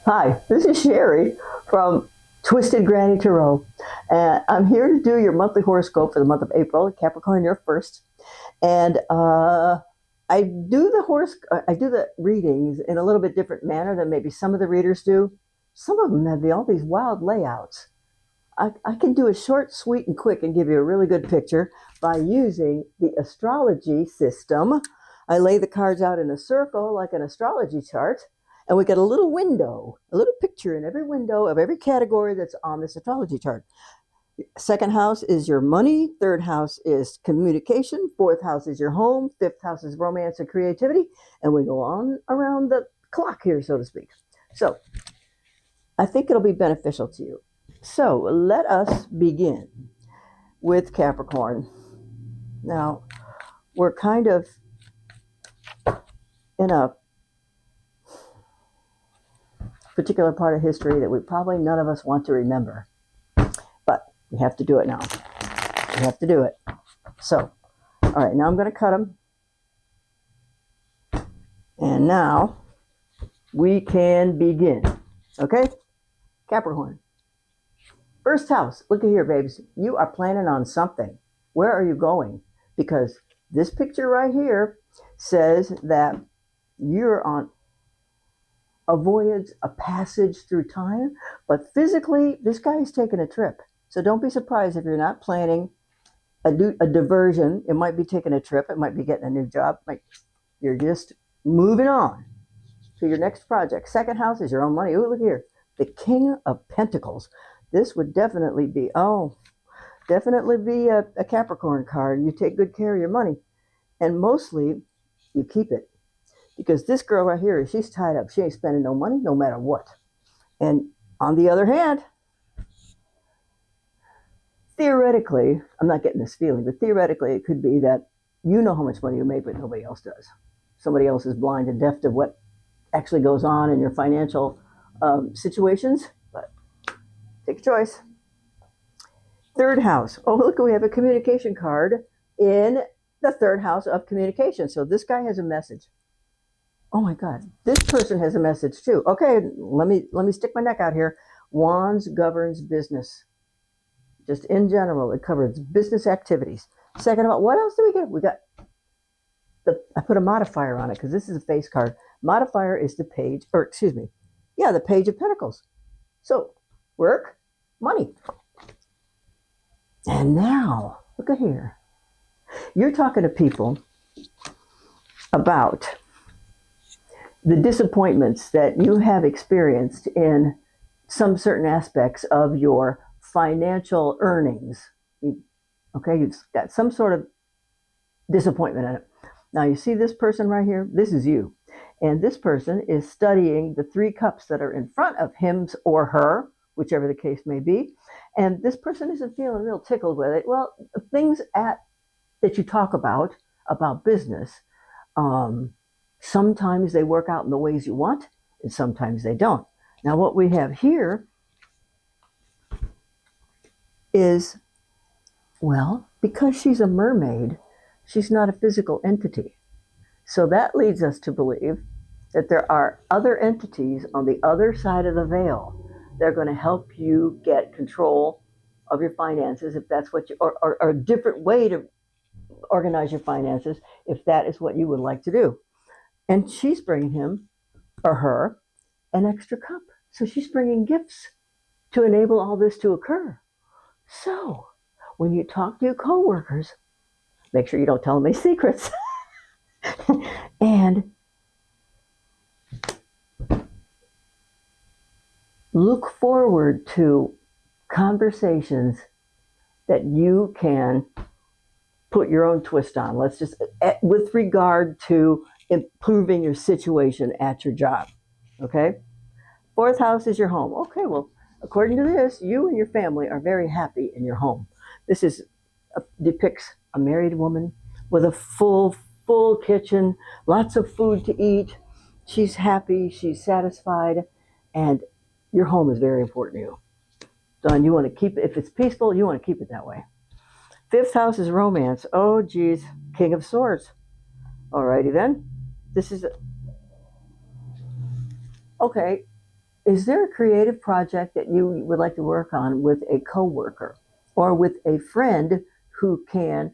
Hi, this is Sherry from Twisted Granny Tarot, and I'm here to do your monthly horoscope for the month of April. Capricorn, you're first, and I do the readings in a little bit different manner than maybe some of the readers do. Some of them have all these wild layouts. I can do it short, sweet, and quick and give you a really good picture by using the astrology system. I lay the cards out in a circle like an astrology chart, and we get a little window, a little picture in every window of every category that's on this astrology chart. Second house is your money. Third house is communication. Fourth house is your home. Fifth house is romance and creativity. And we go on around the clock here, so to speak. So I think it'll be beneficial to you. So let us begin with Capricorn. Now, we're kind of in a particular part of history that we probably none of us want to remember. But we have to do it now. We have to do it. So, all right, now I'm going to cut them. And now we can begin. Okay? Capricorn. First house. Look at here, babes. You are planning on something. Where are you going? Because this picture right here says that you're on a voyage, a passage through time, but physically, this guy is taking a trip. So don't be surprised if you're not planning a diversion. It might be taking a trip. It might be getting a new job. You're just moving on to your next project. Second house is your own money. Ooh, look here. The King of Pentacles. This would definitely be a Capricorn card. You take good care of your money, and mostly you keep it. Because this girl right here, she's tied up. She ain't spending no money no matter what. And on the other hand, theoretically, I'm not getting this feeling, but theoretically it could be that you know how much money you make, but nobody else does. Somebody else is blind and deaf to what actually goes on in your financial situations, but take a choice. Third house. Oh, look, we have a communication card in the third house of communication. So this guy has a message. Oh my God, this person has a message too. Okay, let me stick my neck out here. Wands governs business. Just in general, it covers business activities. Second of all, what else do we get? We got I put a modifier on it because this is a face card. Modifier is the page, or excuse me, the Page of Pentacles. So work, money. And now, look at here. You're talking to people about the disappointments that you have experienced in some certain aspects of your financial earnings. You've got some sort of disappointment in it. Now you see this person right here? This is you. And this person is studying the three cups that are in front of him or her, whichever the case may be. And this person isn't feeling real tickled with it. Well, things that you talk about business, sometimes they work out in the ways you want, and sometimes they don't. Now, what we have here is, well, because she's a mermaid, she's not a physical entity. So that leads us to believe that there are other entities on the other side of the veil. They're going to help you get control of your finances, if that's what you, or a different way to organize your finances, if that is what you would like to do. And she's bringing him or her an extra cup. So she's bringing gifts to enable all this to occur. So when you talk to your coworkers, make sure you don't tell them any secrets. And look forward to conversations that you can put your own twist on. Let's just, with regard to improving your situation at your job. Okay? Fourth house is your home. Okay, well, according to this, you and your family are very happy in your home. This depicts a married woman with a full kitchen, lots of food to eat. She's happy, she's satisfied, and your home is very important to you. Don, you want to keep it, if it's peaceful, you want to keep it that way. Fifth house is romance. Oh, geez, King of Swords. Alrighty then. This is okay. Is there a creative project that you would like to work on with a coworker or with a friend who can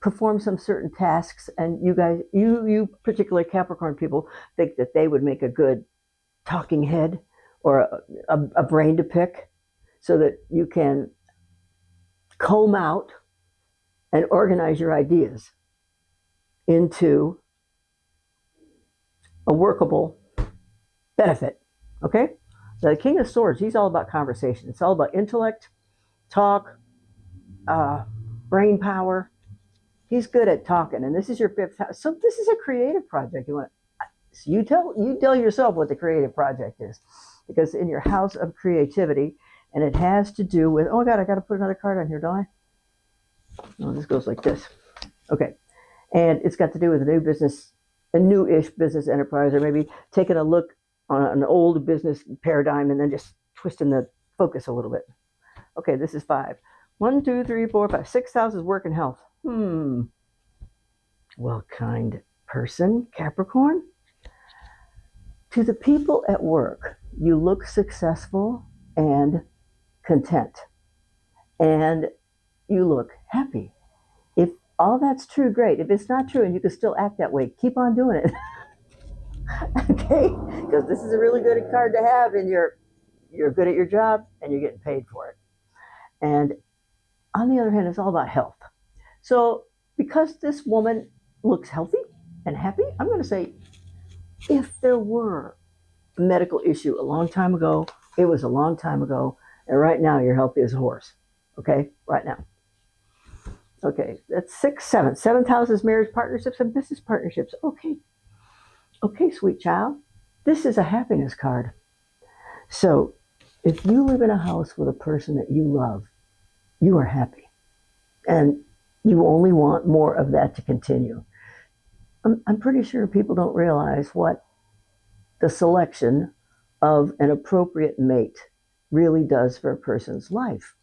perform some certain tasks, and you guys, you particularly Capricorn people, think that they would make a good talking head or a brain to pick, so that you can comb out and organize your ideas into a workable benefit. Okay? The King of Swords, he's all about conversation. It's all about intellect, talk, brain power. He's good at talking, and this is your fifth house. So this is a creative project. So you tell yourself what the creative project is, because in your house of creativity, and it has to do with, oh God, I got to put another card on here, don't I? Oh, this goes like this. Okay, and it's got to do with a new business, a new-ish business enterprise, or maybe taking a look on an old business paradigm and then just twisting the focus a little bit. Okay, this is 5. 1, 2, 3, 4, 5. 6 houses, work and health. Well, kind person, Capricorn. To the people at work, you look successful and content, and you look happy. If all that's true, great. If it's not true and you can still act that way, keep on doing it. Okay? Because this is a really good card to have, and you're good at your job and you're getting paid for it. And on the other hand, it's all about health. So because this woman looks healthy and happy, I'm going to say, if there were a medical issue a long time ago, it was a long time ago, and right now you're healthy as a horse. Okay? Right now. Okay, that's 6, 7. 7th house is marriage partnerships and business partnerships. Okay. Okay, sweet child. This is a happiness card. So if you live in a house with a person that you love, you are happy. And you only want more of that to continue. I'm pretty sure people don't realize what the selection of an appropriate mate really does for a person's life.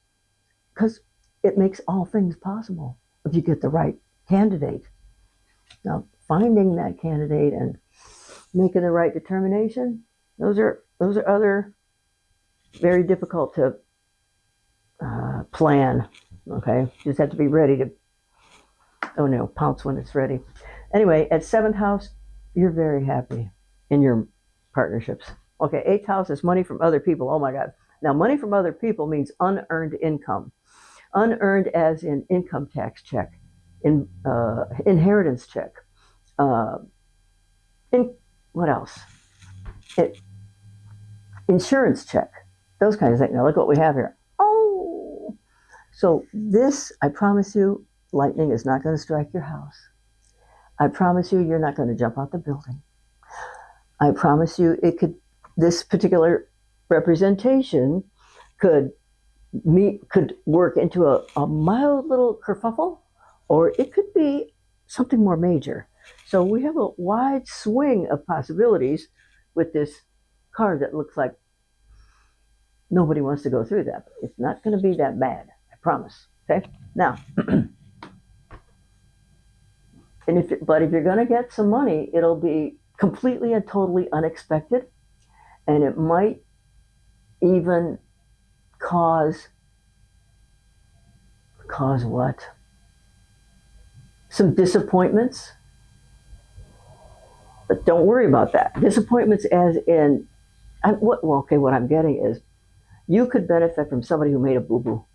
Because it makes all things possible if you get the right candidate. Now, finding that candidate and making the right determination, those are other very difficult to plan. Okay, you just have to be ready to, pounce when it's ready. Anyway, at 7th house, you're very happy in your partnerships. Okay, 8th house is money from other people. Oh my God. Now, money from other people means unearned income. Unearned as in income tax check, inheritance check, what else? Insurance check, those kinds of things. Now look what we have here. Oh, so this, I promise you, lightning is not going to strike your house. I promise you, you're not going to jump out the building. I promise you, this particular representation could work into a mild little kerfuffle, or it could be something more major. So we have a wide swing of possibilities with this card that looks like nobody wants to go through that. It's not going to be that bad, I promise. Okay? Now, but if you're going to get some money, it'll be completely and totally unexpected, and it might even cause what? Some disappointments. But don't worry about that. Disappointments as in, what I'm getting is, you could benefit from somebody who made a boo-boo.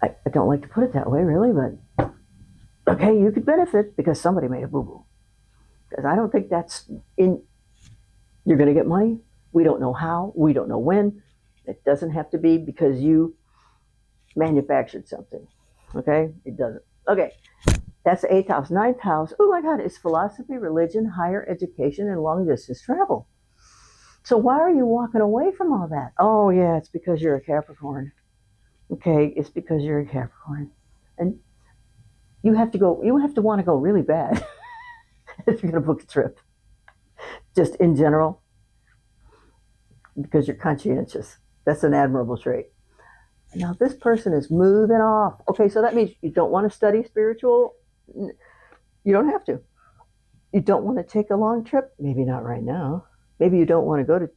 I don't like to put it that way, really, but okay, you could benefit because somebody made a boo-boo. Because I don't think you're going to get money. We don't know how. We don't know when. It doesn't have to be because you manufactured something. Okay? It doesn't. Okay. That's the 8th house. 9th house, oh my God, it's philosophy, religion, higher education, and long distance travel. So why are you walking away from all that? Oh yeah, it's because you're a Capricorn. Okay, it's because you're a Capricorn. And you have to want to go really bad if you're going to book a trip. Just in general, because you're conscientious. That's an admirable trait. Now this person is moving off. Okay, so that means you don't want to study spiritual. You don't have to. You don't want to take a long trip? Maybe not right now. Maybe you don't want to go to,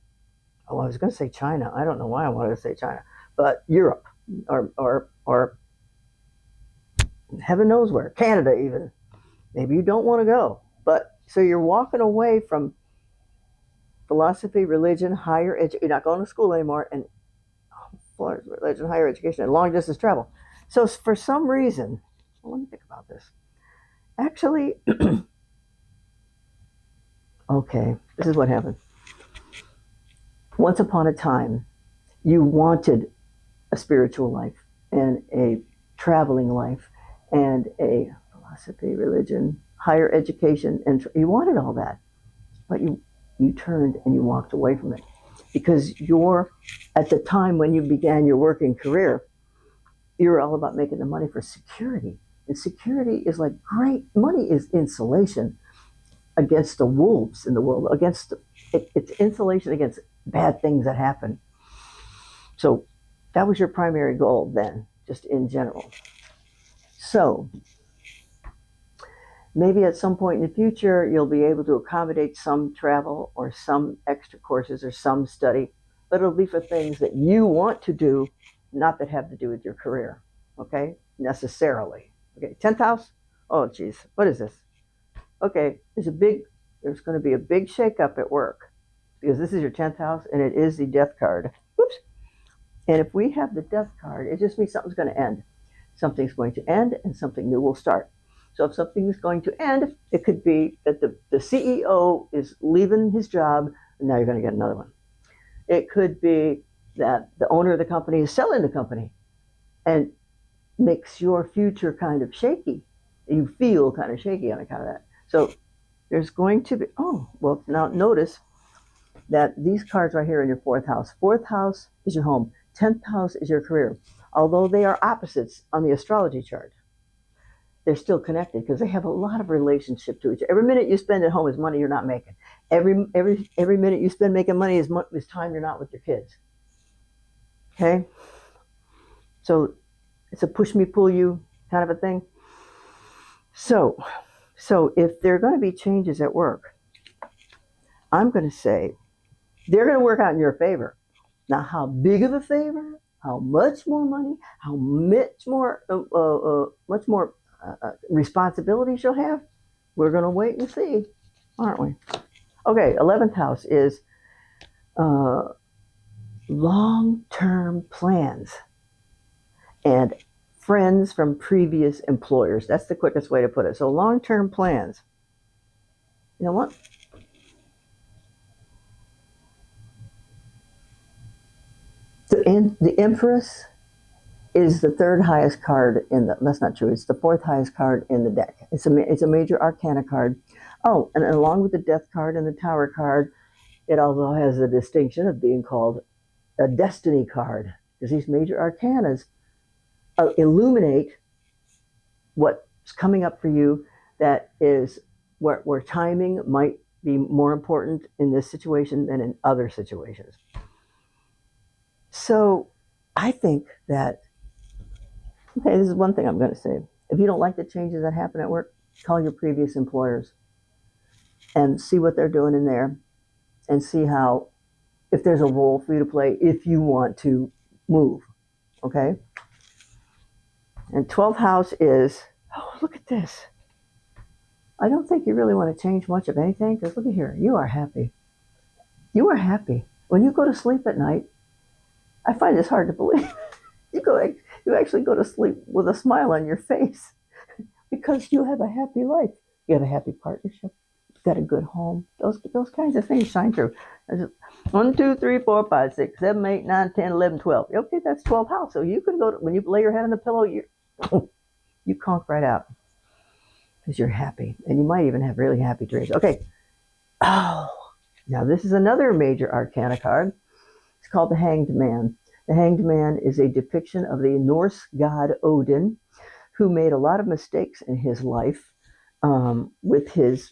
oh, I was going to say China. I don't know why I wanted to say China, but Europe or heaven knows where, Canada even. Maybe you don't want to go. But so you're walking away from philosophy, religion, higher education. You're not going to school anymore, and religion, higher education, and long distance travel. So for some reason, well, let me think about this. Actually, okay, this is what happened. Once upon a time, you wanted a spiritual life and a traveling life and a philosophy, religion, higher education, and you wanted all that, but you turned and you walked away from it because you're at the time when you began your working career, you were all about making the money for security, and security is like great money is insulation against the wolves in the world, against it's insulation against bad things that happen. So that was your primary goal then, just in general. So maybe at some point in the future, you'll be able to accommodate some travel or some extra courses or some study, but it'll be for things that you want to do, not that have to do with your career, okay? Necessarily. Okay, 10th house? Oh, geez, what is this? Okay, there's going to be a big shakeup at work because this is your 10th house and it is the death card. Whoops. And if we have the death card, it just means something's going to end. Something's going to end and something new will start. So if something is going to end, it could be that the CEO is leaving his job and now you're going to get another one. It could be that the owner of the company is selling the company and makes your future kind of shaky. You feel kind of shaky on account of that. So there's going to be, oh, well, now notice that these cards right here in your 4th house. 4th house is your home. 10th house is your career. Although they are opposites on the astrology chart, they're still connected because they have a lot of relationship to each other. Every minute you spend at home is money you're not making. Every minute you spend making money is time you're not with your kids. Okay? So it's a push me, pull you kind of a thing. So if there are going to be changes at work, I'm going to say they're going to work out in your favor. Now, how big of a favor, how much more money, how much more responsibilities you'll have, we're going to wait and see, aren't we? Okay, 11th house is long-term plans and friends from previous employers. That's the quickest way to put it. So long-term plans. You know what? The Empress is the 3rd highest card in the, that's not true, it's the 4th highest card in the deck. It's a major arcana card. Oh, and along with the Death card and the Tower card, it also has the distinction of being called a Destiny card, because these major arcanas illuminate what's coming up for you that is where timing might be more important in this situation than in other situations. So I think that, okay, this is one thing I'm going to say. If you don't like the changes that happen at work, call your previous employers and see what they're doing in there and see how, if there's a role for you to play if you want to move, okay? And 12th house is, oh, look at this. I don't think you really want to change much of anything because look at here, you are happy. You are happy. When you go to sleep at night, I find this hard to believe. You actually go to sleep with a smile on your face because you have a happy life. You have a happy partnership. You've got a good home. Those kinds of things shine through. 1, 2, 3, 4, 5, 6, 7, 8, 9, 10, 11, 12. Okay, that's 12th house. So you can go when you lay your head on the pillow, you conk right out because you're happy, and you might even have really happy dreams. Okay. Oh, now this is another major arcana card. It's called the Hanged Man. The Hanged Man is a depiction of the Norse god Odin, who made a lot of mistakes in his life with his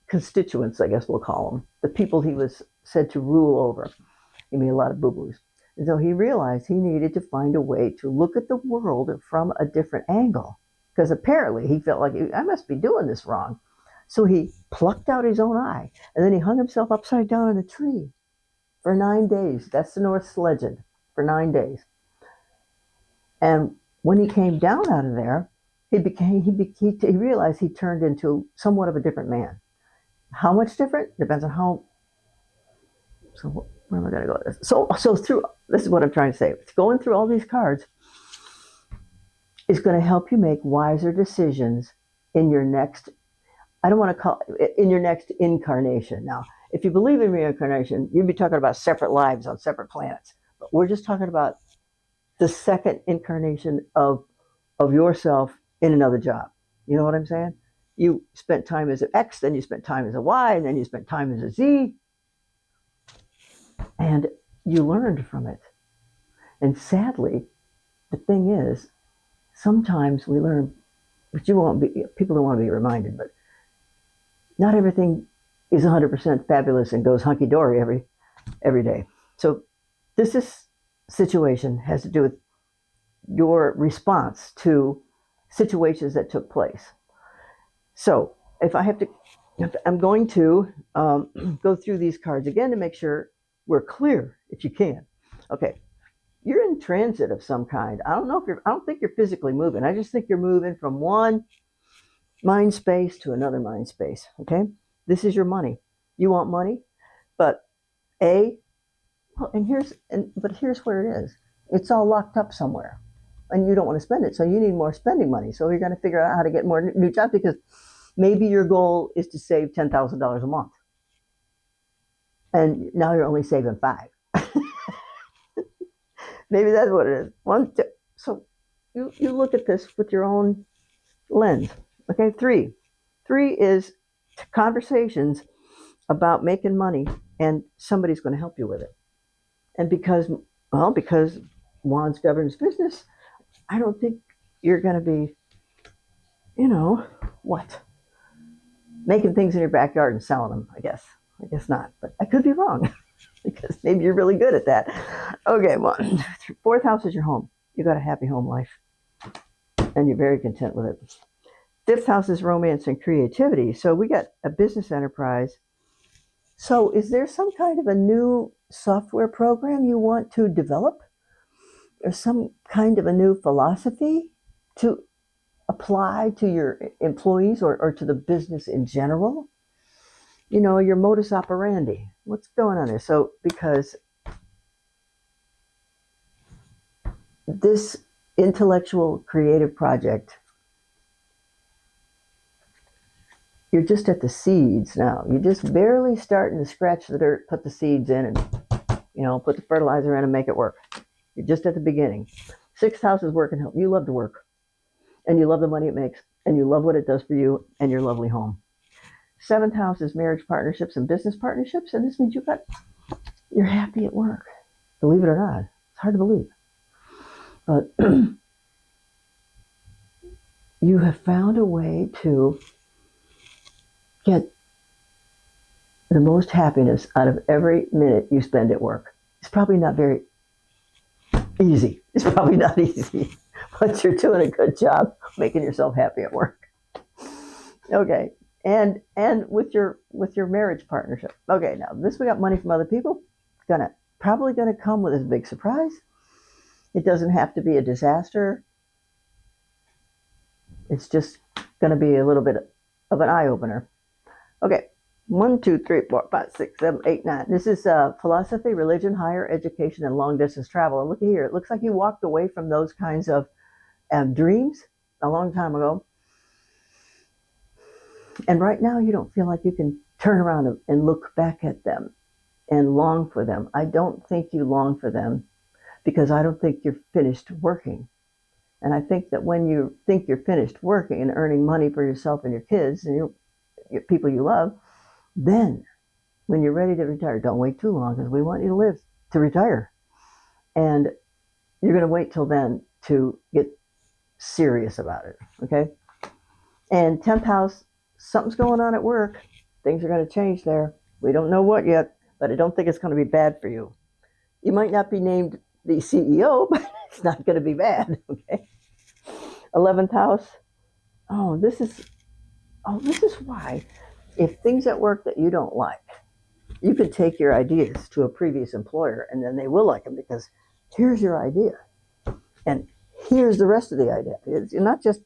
constituents, I guess we'll call them, the people he was said to rule over. He made a lot of boo-boos. And so he realized he needed to find a way to look at the world from a different angle, because apparently he felt like, I must be doing this wrong. So he plucked out his own eye, and then he hung himself upside down in a tree for 9 days. That's the Norse legend, for 9 days. And when he came down out of there, he realized he turned into somewhat of a different man. How much different depends on how. So where am I going to go with this? So through this is what I'm trying to say. Going through all these cards is going to help you make wiser decisions in your next. I don't want to call it in your next incarnation. Now, if you believe in reincarnation, you'd be talking about separate lives on separate planets. But we're just talking about the second incarnation of yourself in another job. You know what I'm saying? You spent time as an X, then you spent time as a Y, and then you spent time as a Z, and you learned from it. And sadly, the thing is, sometimes we learn, but people don't want to be reminded, but not everything is 100% fabulous and goes hunky-dory every day. So this situation has to do with your response to situations that took place. So I'm going to go through these cards again to make sure we're clear, if you can. Okay, you're in transit of some kind. I don't think you're physically moving. I just think you're moving from one mind space to another mind space. Okay, this is your money. You want money, but here's where it is. It's all locked up somewhere, and you don't want to spend it, so you need more spending money. So you're going to figure out how to get more new jobs, because maybe your goal is to save $10,000 a month, and now you're only saving $5,000. Maybe that's what it is. So you look at this with your own lens. Okay, three is conversations about making money, and somebody's going to help you with it. And because Wands governs business, I don't think you're going to be, making things in your backyard and selling them. I guess not, but I could be wrong. Because maybe you're really good at that. Okay, well, fourth house is your home. You got a happy home life, and you're very content with it. Fifth house is romance and creativity. So we got a business enterprise. So is there some kind of a new software program you want to develop, or some kind of a new philosophy to apply to your employees or to the business in general? Your modus operandi. What's going on there? So, because this intellectual creative project, you're just at the seeds now. You're just barely starting to scratch the dirt, put the seeds in, and put the fertilizer in and make it work. You're just at the beginning. Sixth house is work and help. You love to work, and you love the money it makes, and you love what it does for you and your lovely home. Seventh house is marriage partnerships and business partnerships, and this means you're happy at work. Believe it or not, it's hard to believe, but you have found a way to get the most happiness out of every minute you spend at work. It's probably not very easy. It's probably not easy, but you're doing a good job making yourself happy at work. Okay. And with your marriage partnership. Okay, now we got money from other people. It's probably gonna come with a big surprise. It doesn't have to be a disaster. It's just gonna be a little bit of an eye opener. Okay, 1, 2, 3, 4, 5, 6, 7, 8, 9. This is philosophy, religion, higher education, and long distance travel. And look here, it looks like you walked away from those kinds of dreams a long time ago. And right now, you don't feel like you can turn around and look back at them and long for them. I don't think you long for them, because I don't think you're finished working. And I think that when you think you're finished working and earning money for yourself and your kids and your people you love, then when you're ready to retire, don't wait too long, because we want you to live to retire. And you're going to wait till then to get serious about it, okay? And 10th house, something's going on at work. Things are going to change there. We don't know what yet, but I don't think it's going to be bad for you. You might not be named the CEO, but it's not going to be bad, okay? 11th house. This is why if things at work that you don't like, you could take your ideas to a previous employer and then they will like them because here's your idea and here's the rest of the idea. It's not just,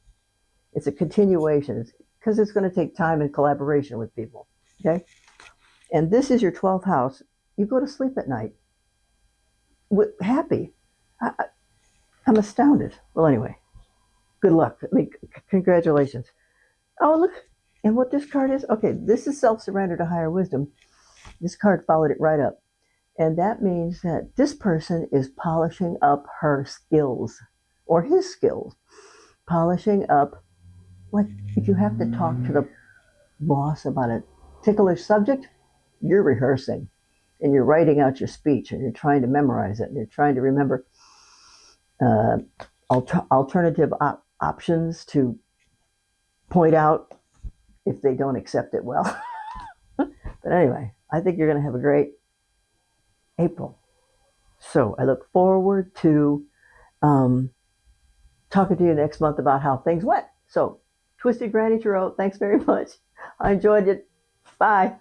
it's a continuation because it's going to take time and collaboration with people. Okay. And this is your 12th house. You go to sleep at night happy. I'm astounded. Well, anyway, good luck. I mean, congratulations. Oh, look. And what this card is? Okay, this is self-surrender to higher wisdom. This card followed it right up. And that means that this person is polishing up her skills or his skills. Polishing up, like if you have to talk to the boss about a ticklish subject, you're rehearsing and you're writing out your speech and you're trying to memorize it and you're trying to remember alternative options to point out if they don't accept it well. But anyway, I think you're going to have a great April. So I look forward to talking to you next month about how things went. So, Twisted Granny Tarot, thanks very much. I enjoyed it. Bye.